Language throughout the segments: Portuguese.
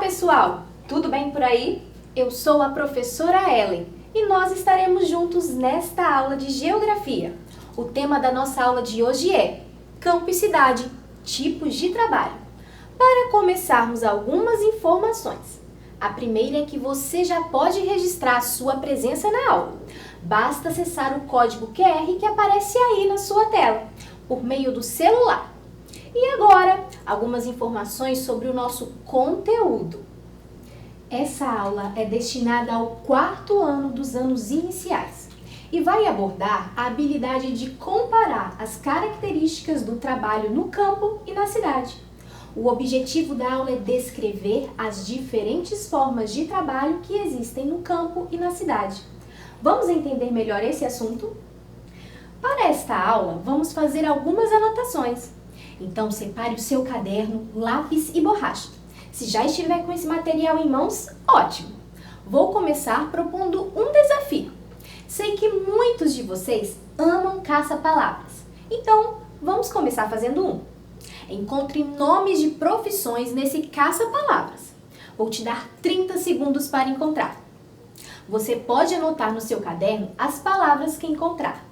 pessoal! Tudo bem por aí? Eu sou a professora Ellen e nós estaremos juntos nesta aula de Geografia. O tema da nossa aula de hoje é Campo e Cidade, tipos de trabalho. Para começarmos algumas informações. A primeira é que você já pode registrar a sua presença na aula. Basta acessar o código QR que aparece aí na sua tela, por meio do celular. E agora, algumas informações sobre o nosso conteúdo. Essa aula é destinada ao 4º ano dos anos iniciais e vai abordar a habilidade de comparar as características do trabalho no campo e na cidade. O objetivo da aula é descrever as diferentes formas de trabalho que existem no campo e na cidade. Vamos entender melhor esse assunto? Para esta aula, vamos fazer algumas anotações. Então, separe o seu caderno, lápis e borracha. Se já estiver com esse material em mãos, ótimo! Vou começar propondo um desafio. Sei que muitos de vocês amam caça-palavras, então vamos começar fazendo um. Encontre nomes de profissões nesse caça-palavras. Vou te dar 30 segundos para encontrar. Você pode anotar no seu caderno as palavras que encontrar.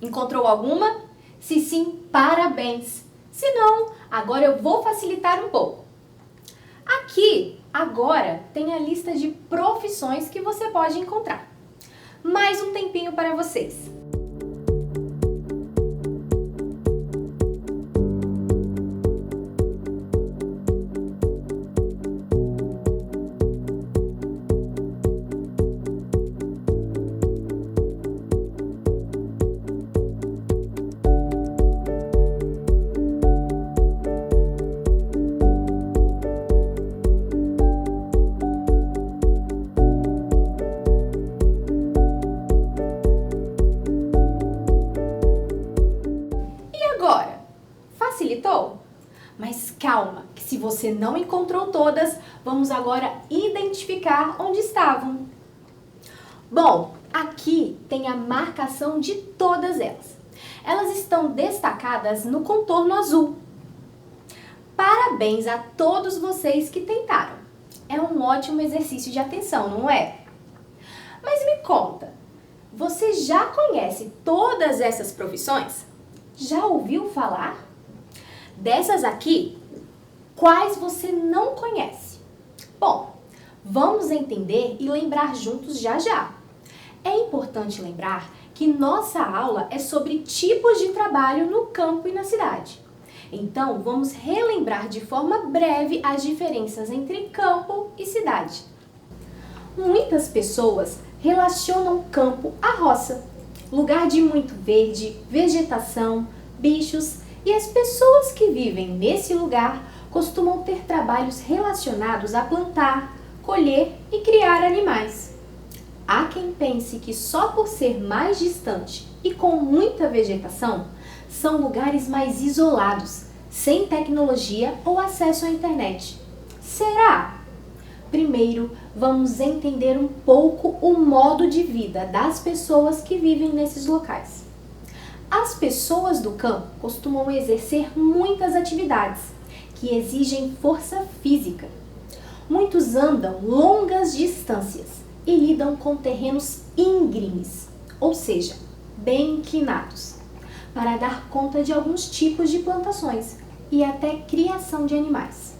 Encontrou alguma? Se sim, parabéns! Se não, agora eu vou facilitar um pouco. Aqui, agora, tem a lista de profissões que você pode encontrar. Mais um tempinho para vocês. Facilitou? Mas calma, que se você não encontrou todas, vamos agora identificar onde estavam. Bom, aqui tem a marcação de todas elas. Elas estão destacadas no contorno azul. Parabéns a todos vocês que tentaram. É um ótimo exercício de atenção, não é? Mas me conta, você já conhece todas essas profissões? Já ouviu falar? Dessas aqui, quais você não conhece? Bom, vamos entender e lembrar juntos já já. É importante lembrar que nossa aula é sobre tipos de trabalho no campo e na cidade. Então, vamos relembrar de forma breve as diferenças entre campo e cidade. Muitas pessoas relacionam campo à roça, lugar de muito verde, vegetação, bichos. E as pessoas que vivem nesse lugar costumam ter trabalhos relacionados a plantar, colher e criar animais. Há quem pense que só por ser mais distante e com muita vegetação, são lugares mais isolados, sem tecnologia ou acesso à internet. Será? Primeiro, vamos entender um pouco o modo de vida das pessoas que vivem nesses locais. As pessoas do campo costumam exercer muitas atividades que exigem força física. Muitos andam longas distâncias e lidam com terrenos íngremes, ou seja, bem inclinados, para dar conta de alguns tipos de plantações e até criação de animais.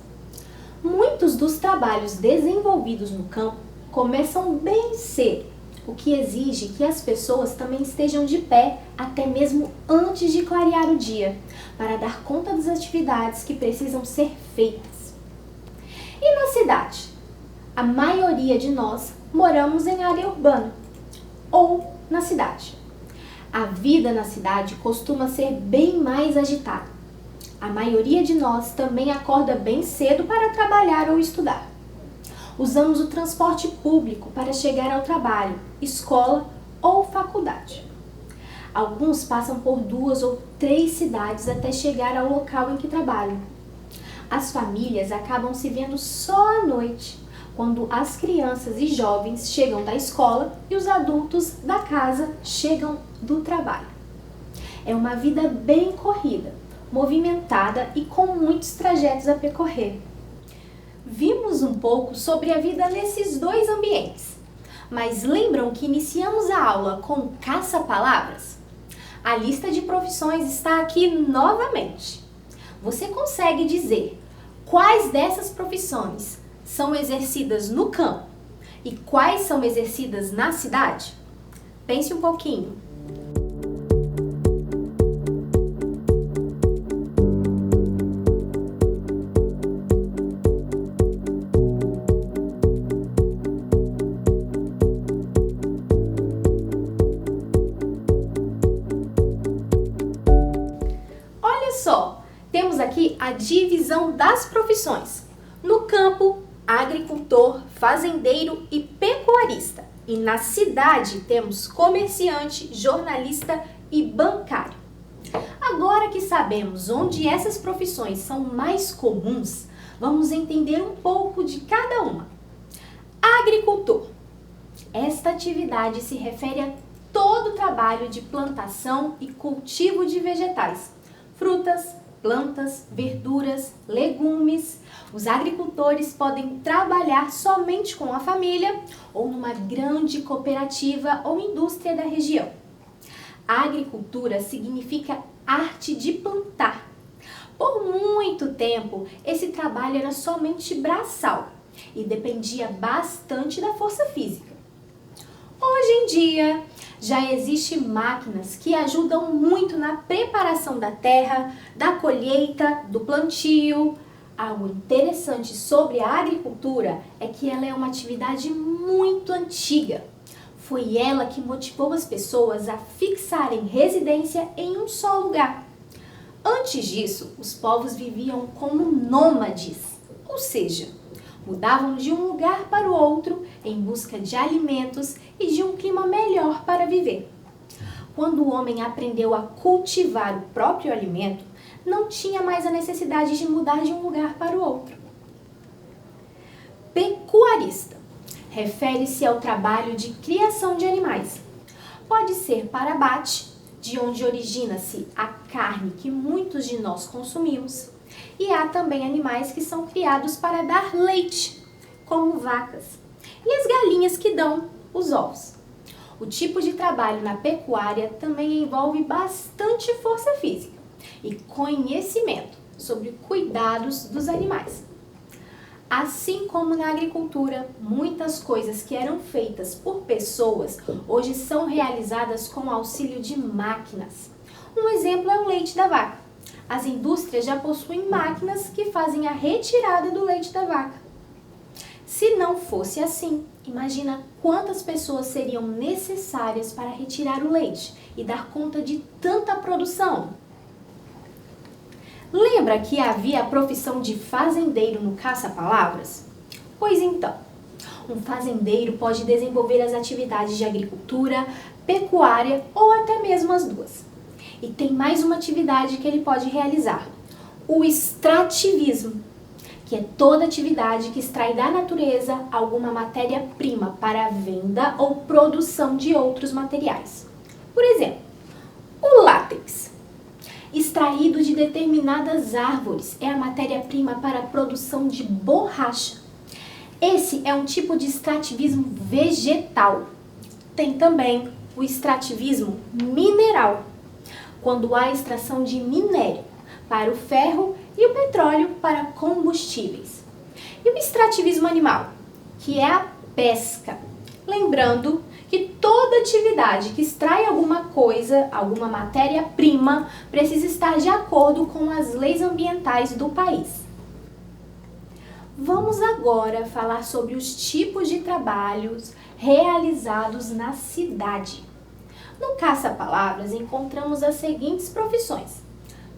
Muitos dos trabalhos desenvolvidos no campo começam bem cedo, o que exige que as pessoas também estejam de pé até mesmo antes de clarear o dia, para dar conta das atividades que precisam ser feitas. E na cidade? A maioria de nós moramos em área urbana ou na cidade. A vida na cidade costuma ser bem mais agitada. A maioria de nós também acorda bem cedo para trabalhar ou estudar. Usamos o transporte público para chegar ao trabalho, escola ou faculdade. Alguns passam por 2 ou 3 cidades até chegar ao local em que trabalham. As famílias acabam se vendo só à noite, quando as crianças e jovens chegam da escola e os adultos da casa chegam do trabalho. É uma vida bem corrida, movimentada e com muitos trajetos a percorrer. Vimos um pouco sobre a vida nesses 2 ambientes, mas lembram que iniciamos a aula com caça-palavras? A lista de profissões está aqui novamente. Você consegue dizer quais dessas profissões são exercidas no campo e quais são exercidas na cidade? Pense um pouquinho. Olha só, temos aqui a divisão das profissões. No campo, agricultor, fazendeiro e pecuarista. E na cidade temos comerciante, jornalista e bancário. Agora que sabemos onde essas profissões são mais comuns, vamos entender um pouco de cada uma. Agricultor. Esta atividade se refere a todo o trabalho de plantação e cultivo de vegetais, frutas, plantas, verduras, legumes. Os agricultores podem trabalhar somente com a família ou numa grande cooperativa ou indústria da região. A agricultura significa arte de plantar. Por muito tempo, esse trabalho era somente braçal e dependia bastante da força física. Hoje em dia, já existem máquinas que ajudam muito na preparação da terra, da colheita, do plantio. Algo interessante sobre a agricultura é que ela é uma atividade muito antiga. Foi ela que motivou as pessoas a fixarem residência em um só lugar. Antes disso, os povos viviam como nômades, ou seja, mudavam de um lugar para o outro em busca de alimentos e de um clima melhor para viver. Quando o homem aprendeu a cultivar o próprio alimento, não tinha mais a necessidade de mudar de um lugar para o outro. Pecuarista refere-se ao trabalho de criação de animais. Pode ser para abate, de onde origina-se a carne que muitos de nós consumimos, e há também animais que são criados para dar leite, como vacas, e as galinhas que dão os ovos. O tipo de trabalho na pecuária também envolve bastante força física e conhecimento sobre cuidados dos animais. Assim como na agricultura, muitas coisas que eram feitas por pessoas hoje são realizadas com auxílio de máquinas. Um exemplo é o leite da vaca. As indústrias já possuem máquinas que fazem a retirada do leite da vaca. Se não fosse assim, imagina quantas pessoas seriam necessárias para retirar o leite e dar conta de tanta produção. Lembra que havia a profissão de fazendeiro no caça-palavras? Pois então, um fazendeiro pode desenvolver as atividades de agricultura, pecuária ou até mesmo as duas. E tem mais uma atividade que ele pode realizar, o extrativismo, que é toda atividade que extrai da natureza alguma matéria-prima para a venda ou produção de outros materiais. Por exemplo, o látex, extraído de determinadas árvores, é a matéria-prima para a produção de borracha. Esse é um tipo de extrativismo vegetal. Tem também o extrativismo mineral, quando há extração de minério para o ferro e o petróleo para combustíveis. E o extrativismo animal, que é a pesca. Lembrando que toda atividade que extrai alguma coisa, alguma matéria-prima, precisa estar de acordo com as leis ambientais do país. Vamos agora falar sobre os tipos de trabalhos realizados na cidade. No caça-palavras encontramos as seguintes profissões: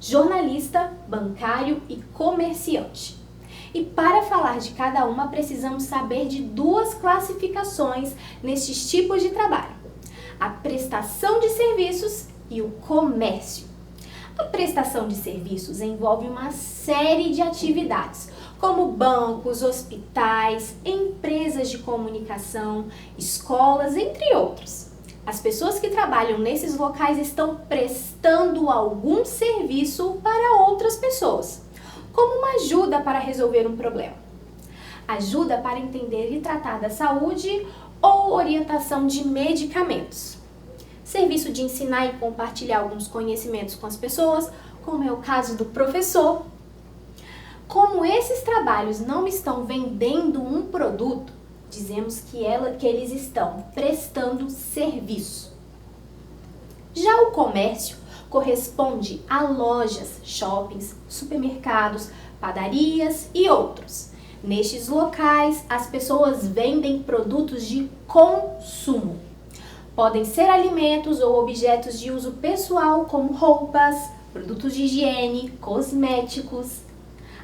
jornalista, bancário e comerciante. E para falar de cada uma, precisamos saber de duas classificações nestes tipos de trabalho: a prestação de serviços e o comércio. A prestação de serviços envolve uma série de atividades, como bancos, hospitais, empresas de comunicação, escolas, entre outros. As pessoas que trabalham nesses locais estão prestando algum serviço para outras pessoas, como uma ajuda para resolver um problema, ajuda para entender e tratar da saúde ou orientação de medicamentos, serviço de ensinar e compartilhar alguns conhecimentos com as pessoas, como é o caso do professor. Como esses trabalhos não estão vendendo um produto, dizemos que eles estão prestando serviço. Já o comércio corresponde a lojas, shoppings, supermercados, padarias e outros. Nestes locais, as pessoas vendem produtos de consumo. Podem ser alimentos ou objetos de uso pessoal, como roupas, produtos de higiene, cosméticos.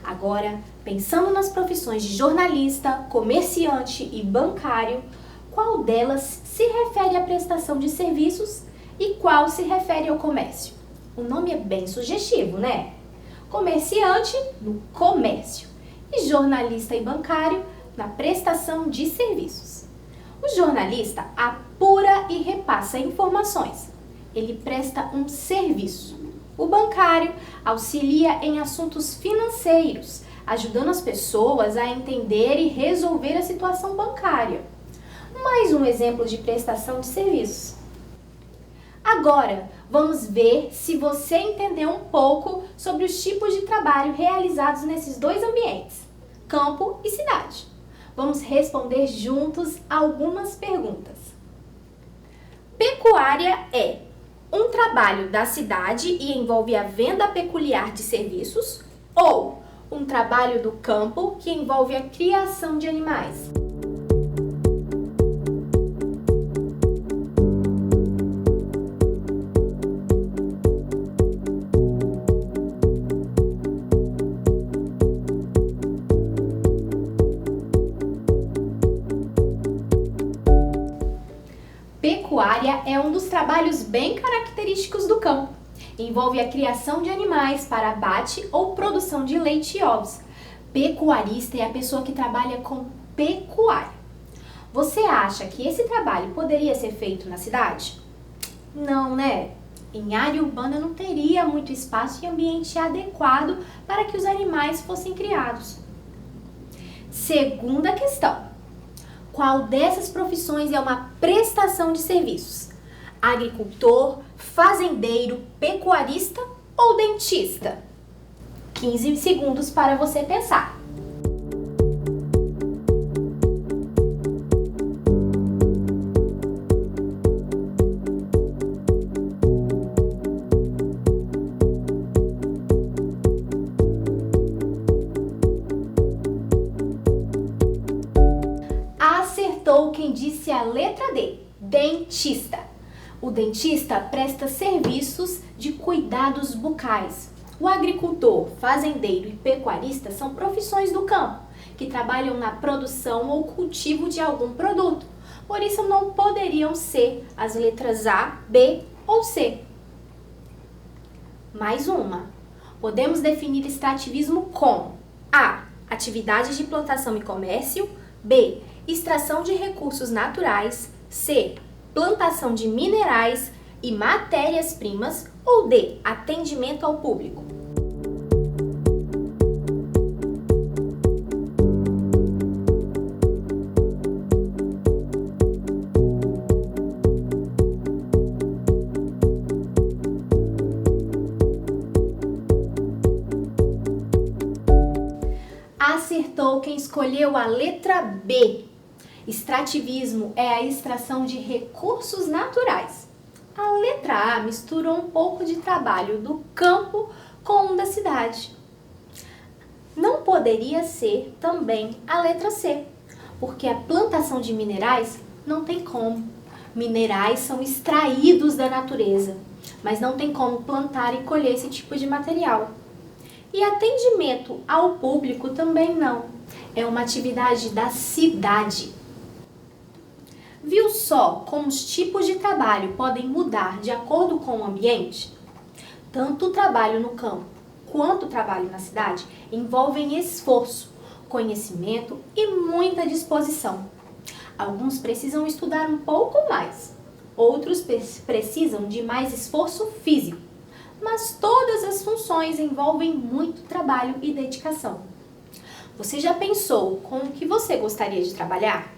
Agora, pensando nas profissões de jornalista, comerciante e bancário, qual delas se refere à prestação de serviços e qual se refere ao comércio? O nome é bem sugestivo, né? Comerciante no comércio e jornalista e bancário na prestação de serviços. O jornalista apura e repassa informações. Ele presta um serviço. O bancário auxilia em assuntos financeiros, ajudando as pessoas a entender e resolver a situação bancária. Mais um exemplo de prestação de serviços. Agora, vamos ver se você entendeu um pouco sobre os tipos de trabalho realizados nesses dois ambientes, campo e cidade. Vamos responder juntos algumas perguntas. Pecuária é um trabalho da cidade e envolve a venda peculiar de serviços, ou um trabalho do campo que envolve a criação de animais? Pecuária é um dos trabalhos bem característicos do campo. Envolve a criação de animais para abate ou produção de leite e ovos. Pecuarista é a pessoa que trabalha com pecuária. Você acha que esse trabalho poderia ser feito na cidade? Não, né? Em área urbana não teria muito espaço e ambiente adequado para que os animais fossem criados. Segunda questão. Qual dessas profissões é uma prestação de serviços? Agricultor, fazendeiro, pecuarista ou dentista? 15 segundos para você pensar. Acertou quem disse a letra D, dentista. O dentista presta serviços de cuidados bucais. O agricultor, fazendeiro e pecuarista são profissões do campo, que trabalham na produção ou cultivo de algum produto. Por isso não poderiam ser as letras A, B ou C. Mais uma. Podemos definir extrativismo como A. Atividades de plantação e comércio. B. Extração de recursos naturais. C. Plantação de minerais e matérias-primas. Ou D. Atendimento ao público. Acertou quem escolheu a letra B. Extrativismo é a extração de recursos naturais. A letra A misturou um pouco de trabalho do campo com o da cidade. Não poderia ser também a letra C, porque a plantação de minerais não tem como. Minerais são extraídos da natureza. mas não tem como plantar e colher esse tipo de material. E atendimento ao público também não. É uma atividade da cidade. Viu só como os tipos de trabalho podem mudar de acordo com o ambiente? Tanto o trabalho no campo quanto o trabalho na cidade envolvem esforço, conhecimento e muita disposição. Alguns precisam estudar um pouco mais, outros precisam de mais esforço físico, mas todas as funções envolvem muito trabalho e dedicação. Você já pensou com o que você gostaria de trabalhar?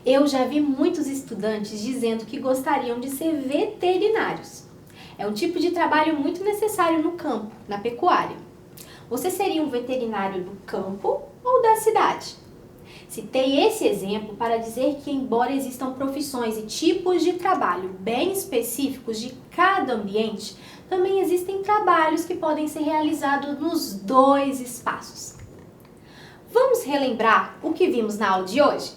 Eu já vi muitos estudantes dizendo que gostariam de ser veterinários. É um tipo de trabalho muito necessário no campo, na pecuária. Você seria um veterinário do campo ou da cidade? Citei esse exemplo para dizer que, embora existam profissões e tipos de trabalho bem específicos de cada ambiente, também existem trabalhos que podem ser realizados nos dois espaços. Vamos relembrar o que vimos na aula de hoje?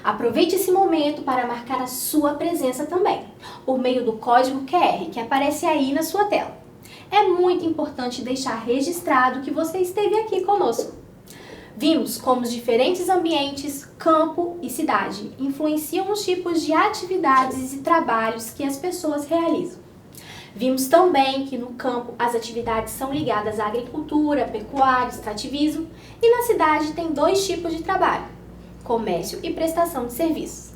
Aproveite esse momento para marcar a sua presença também, por meio do código QR que aparece aí na sua tela. É muito importante deixar registrado que você esteve aqui conosco. Vimos como os diferentes ambientes, campo e cidade, influenciam os tipos de atividades e trabalhos que as pessoas realizam. Vimos também que no campo as atividades são ligadas à agricultura, pecuária, extrativismo, e na cidade tem dois tipos de trabalho: comércio e prestação de serviços.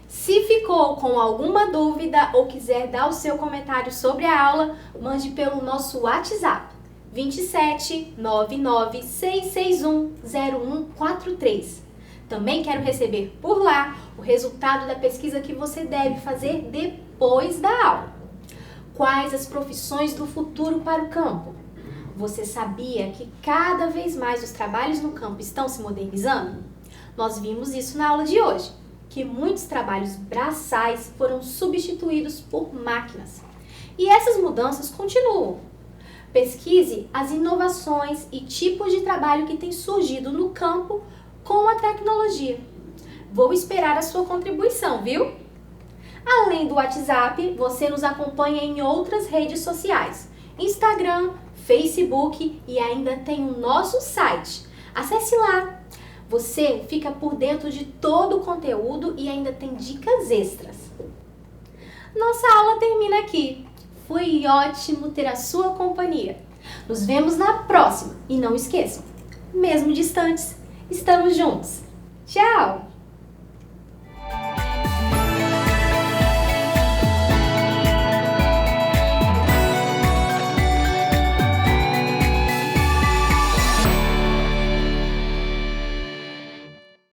Se ficou com alguma dúvida ou quiser dar o seu comentário sobre a aula, mande pelo nosso WhatsApp 27 99 661 0143. Também quero receber por lá o resultado da pesquisa que você deve fazer depois da aula. Quais as profissões do futuro para o campo? Você sabia que cada vez mais os trabalhos no campo estão se modernizando? Nós vimos isso na aula de hoje, que muitos trabalhos braçais foram substituídos por máquinas. E essas mudanças continuam. Pesquise as inovações e tipos de trabalho que têm surgido no campo com a tecnologia. Vou esperar a sua contribuição, viu? Além do WhatsApp, você nos acompanha em outras redes sociais: Instagram, Facebook e ainda tem o nosso site. Acesse lá! Você fica por dentro de todo o conteúdo e ainda tem dicas extras. Nossa aula termina aqui. Foi ótimo ter a sua companhia. Nos vemos na próxima e não esqueçam, mesmo distantes, estamos juntos. Tchau!